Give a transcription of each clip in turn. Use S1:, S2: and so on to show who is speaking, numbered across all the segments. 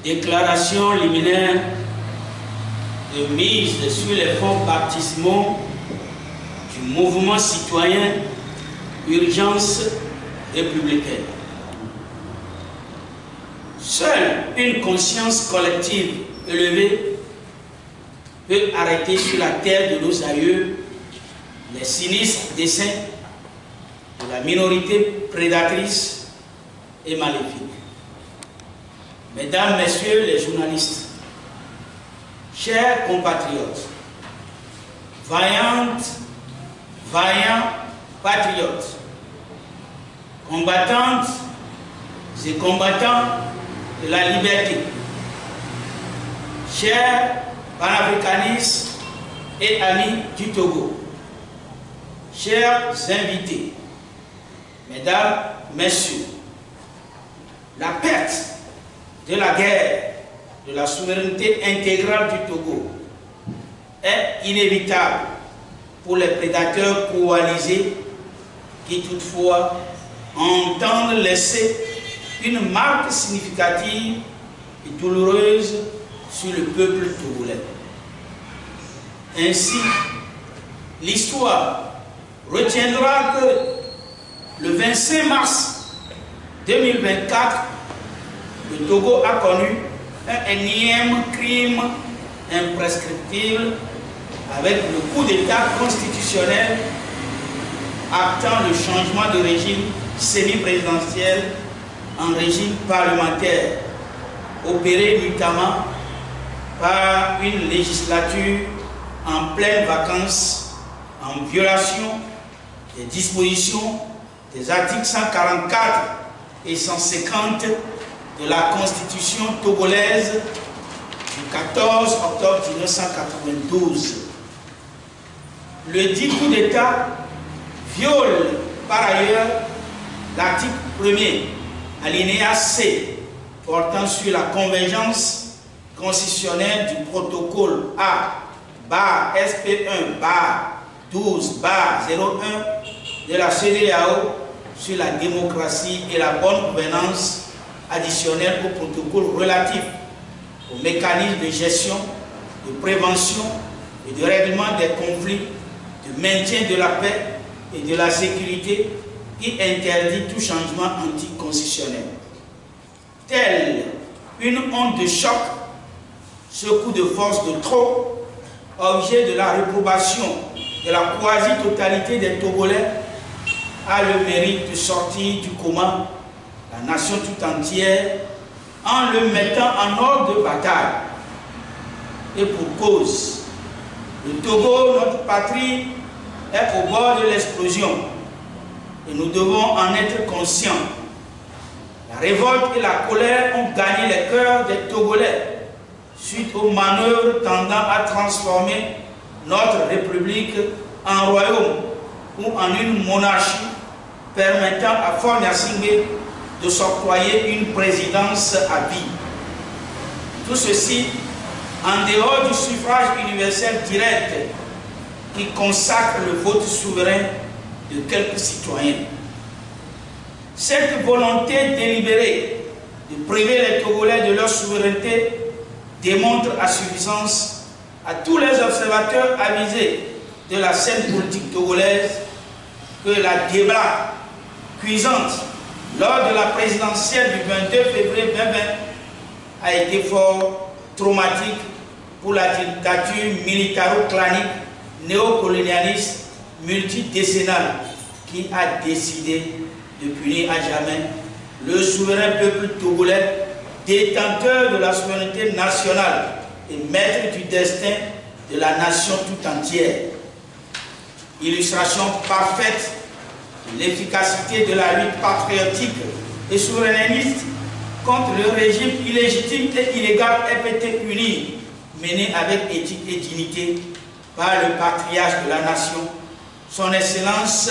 S1: Déclaration liminaire de mise sur les fonds baptismaux du mouvement citoyen Urgence républicaine. Seule une conscience collective élevée peut arrêter sur la terre de nos aïeux les sinistres desseins de la minorité prédatrice et maléfique. Mesdames, Messieurs les journalistes, chers compatriotes, vaillants patriotes, combattantes et combattants de la liberté, chers panafricanistes et amis du Togo, chers invités, Mesdames, Messieurs, la perte de la guerre de la souveraineté intégrale du Togo est inévitable pour les prédateurs coalisés qui toutefois entendent laisser une marque significative et douloureuse sur le peuple togolais. Ainsi, l'histoire retiendra que le 25 mars 2024, le Togo a connu un énième crime imprescriptible avec le coup d'État constitutionnel actant le changement de régime semi-présidentiel en régime parlementaire, opéré notamment par une législature en pleine vacances, en violation des dispositions des articles 144 et 150 de la Constitution togolaise du 14 octobre 1992. Le dit coup d'État viole par ailleurs l'article 1er, alinéa C, portant sur la convergence constitutionnelle du protocole A/SP1/12/01 de la CEDEAO sur la démocratie et la bonne gouvernance, additionnelle au protocole relatif aux mécanismes de gestion, de prévention et de règlement des conflits, de maintien de la paix et de la sécurité, qui interdit tout changement anticonstitutionnel. Telle une onde de choc, ce coup de force de trop, objet de la réprobation de la quasi-totalité des Togolais, a le mérite de sortir du coma la nation tout entière en le mettant en ordre de bataille. Et pour cause, le Togo, notre patrie, est au bord de l'explosion et nous devons en être conscients. La révolte et la colère ont gagné les cœurs des Togolais suite aux manœuvres tendant à transformer notre République en royaume ou en une monarchie permettant à Faure Gnassingbé de s'octroyer une présidence à vie. Tout ceci en dehors du suffrage universel direct qui consacre le vote souverain de quelques citoyens. Cette volonté délibérée de priver les Togolais de leur souveraineté démontre à suffisance à tous les observateurs avisés de la scène politique togolaise que la débâcle cuisante lors de la présidentielle du 22 février 2020 a été fort traumatique pour la dictature militaro-clanique néocolonialiste multidécennale qui a décidé de punir à jamais le souverain peuple togolais, détenteur de la souveraineté nationale et maître du destin de la nation tout entière. Illustration parfaite de l'efficacité de la lutte patriotique et souverainiste contre le régime illégitime et illégal FPT-UNI, mené avec éthique et dignité par le patriarche de la nation, son Excellence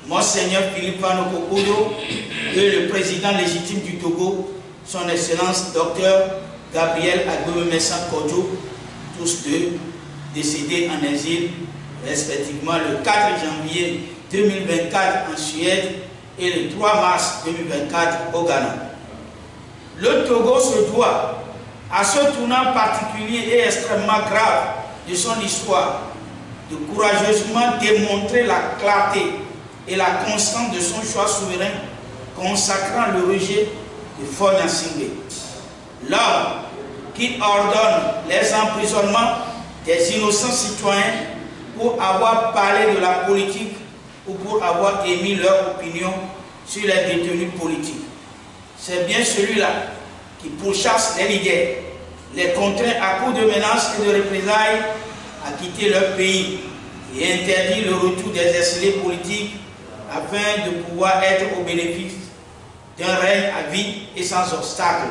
S1: Monseigneur Philippe Kokodo, et le président légitime du Togo, son Excellence Dr Gabriel Agbeumessa Kodjo, tous deux décédés en exil, respectivement le 4 janvier 2024 en Suède et le 3 mars 2024 au Ghana. Le Togo se doit À ce tournant particulier et extrêmement grave de son histoire, de courageusement démontrer la clarté et la constance de son choix souverain, consacrant le rejet de Faure Gnassingbé. L'homme qui ordonne les emprisonnements des innocents citoyens pour avoir parlé de la politique ou pour avoir émis leur opinion sur les détenus politiques. C'est bien celui-là qui pourchasse les leaders, les contraint à coups de menaces et de représailles à quitter leur pays et interdit le retour des exilés politiques afin de pouvoir être au bénéfice d'un règne à vie et sans obstacle.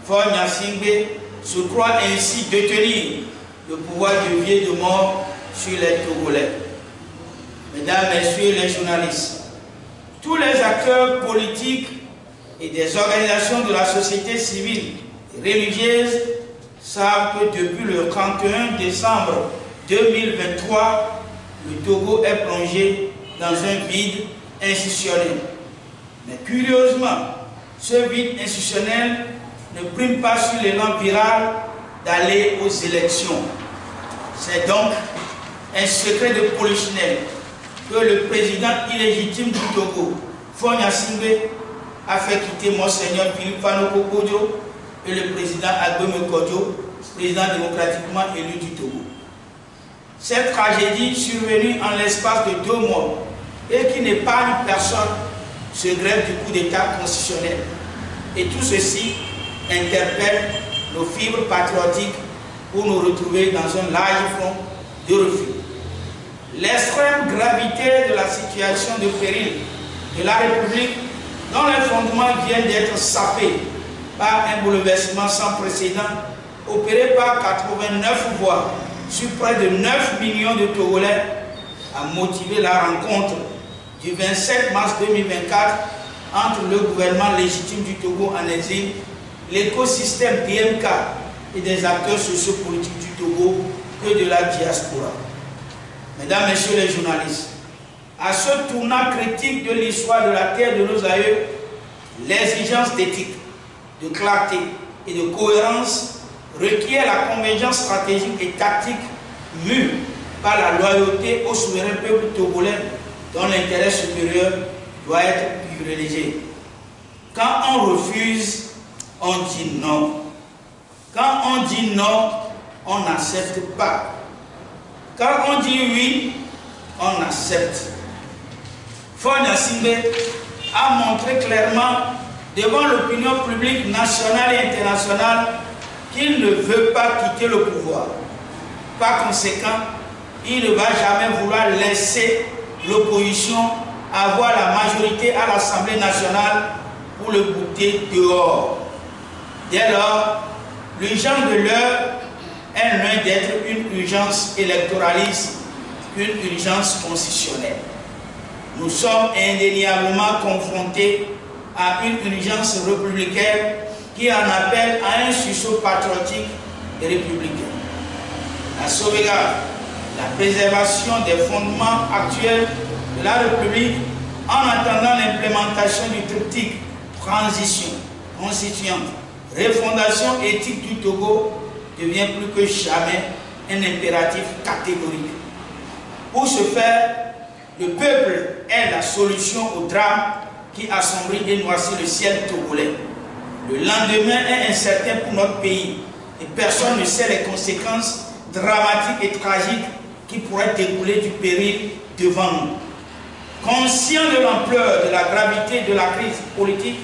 S1: Faure Gnassingbé se croit ainsi détenir le pouvoir de vie et de mort sur les Togolais. Mesdames, Messieurs les journalistes, tous les acteurs politiques et des organisations de la société civile et religieuse savent que depuis le 31 décembre 2023, le Togo est plongé dans un vide institutionnel. Mais curieusement, ce vide institutionnel ne prime pas sur l'élan viral d'aller aux élections. C'est donc un secret de polichinelle que le président illégitime du Togo, Faure Gnassingbé, a fait quitter Monseigneur Philippe Fanoko Kodjo et le président Agbeme Kodjo, président démocratiquement élu du Togo. Cette tragédie survenue en l'espace de 2 mois et qui n'épargne personne se grève du coup d'État constitutionnel. Et tout ceci interpelle nos fibres patriotiques pour nous retrouver dans un large front de refus. L'extrême gravité de la situation de péril de la République, dont les fondements viennent d'être sapés par un bouleversement sans précédent, opéré par 89 voix sur près de 9 millions de Togolais, a motivé la rencontre du 27 mars 2024 entre le gouvernement légitime du Togo en exil, l'écosystème DMK et des acteurs sociopolitiques du Togo et de la diaspora. Mesdames, Messieurs les journalistes, à ce tournant critique de l'histoire de la terre de nos aïeux, l'exigence d'éthique, de clarté et de cohérence requiert la convergence stratégique et tactique mue par la loyauté au souverain peuple togolais dont l'intérêt supérieur doit être privilégié. Quand on refuse, on dit non. Quand on dit non, on n'accepte pas. Quand on dit oui, on accepte. Faure Gnassingbé a montré clairement devant l'opinion publique nationale et internationale qu'il ne veut pas quitter le pouvoir. Par conséquent, il ne va jamais vouloir laisser l'opposition avoir la majorité à l'Assemblée nationale pour le bouter dehors. Dès lors, l'urgence de l'heure est loin d'être une urgence électoraliste qu'une urgence constitutionnelle. Nous sommes indéniablement confrontés à une urgence républicaine qui en appelle à un sursaut patriotique et républicain. La sauvegarde, la préservation des fondements actuels de la République en attendant l'implémentation du triptyque transition, constituante, refondation éthique du Togo devient plus que jamais un impératif catégorique. Pour ce faire, le peuple est la solution au drame qui assombrit et noircit le ciel togolais. Le lendemain est incertain pour notre pays et personne ne sait les conséquences dramatiques et tragiques qui pourraient découler du péril devant nous. Conscient de l'ampleur de la gravité de la crise politique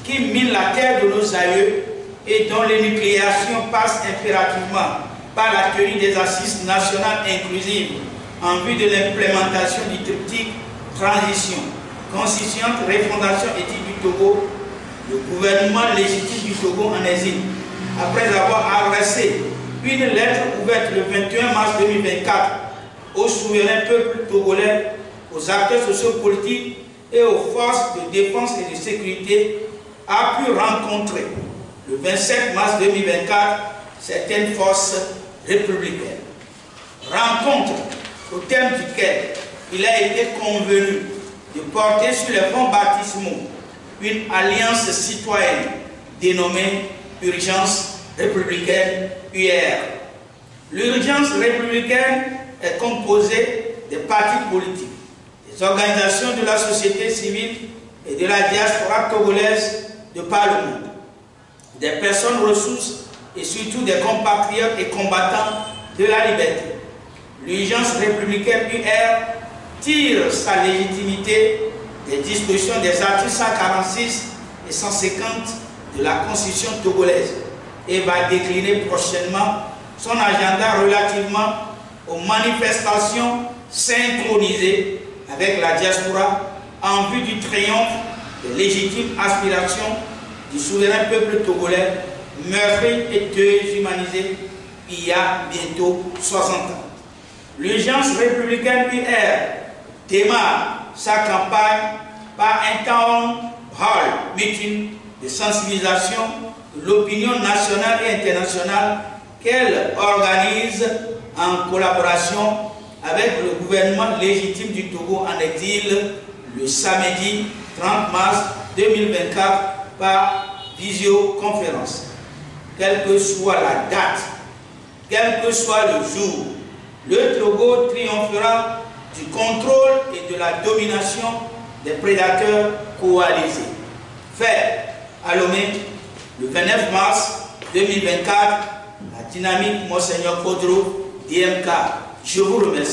S1: qui mine la terre de nos aïeux et dont l'énucléation passe impérativement par la tenue des assises nationales inclusives en vue de l'implémentation du triptyque transition, constituante, refondation éthique du Togo, le gouvernement légitime du Togo en exil, après avoir adressé une lettre ouverte le 21 mars 2024 au souverain peuple togolais, aux acteurs sociopolitiques et aux forces de défense et de sécurité, a pu rencontrer le 27 mars 2024 certaines forces républicaines. Rencontre au terme duquel il a été convenu de porter sur les fonds baptismaux une alliance citoyenne dénommée Urgence républicaine UR. L'urgence républicaine est composée des partis politiques, des organisations de la société civile et de la diaspora togolaise de par le monde, des personnes ressources et surtout des compatriotes et combattants de la liberté. L'urgence républicaine UR tire sa légitimité des dispositions des articles 146 et 150 de la Constitution togolaise et va décliner prochainement son agenda relativement aux manifestations synchronisées avec la diaspora en vue du triomphe des légitimes aspirations du souverain peuple togolais meurtri et déshumanisé il y a bientôt 60 ans. L'urgence républicaine UR démarre sa campagne par un town hall meeting de sensibilisation de l'opinion nationale et internationale qu'elle organise en collaboration avec le gouvernement légitime du Togo en exil le samedi 30 mars 2024 par visioconférence. Quelle que soit la date, quel que soit le jour, le Togo triomphera du contrôle et de la domination des prédateurs coalisés. Fait à Lomé, le 29 mars 2024, la dynamique Monseigneur Kodro, DMK. Je vous remercie.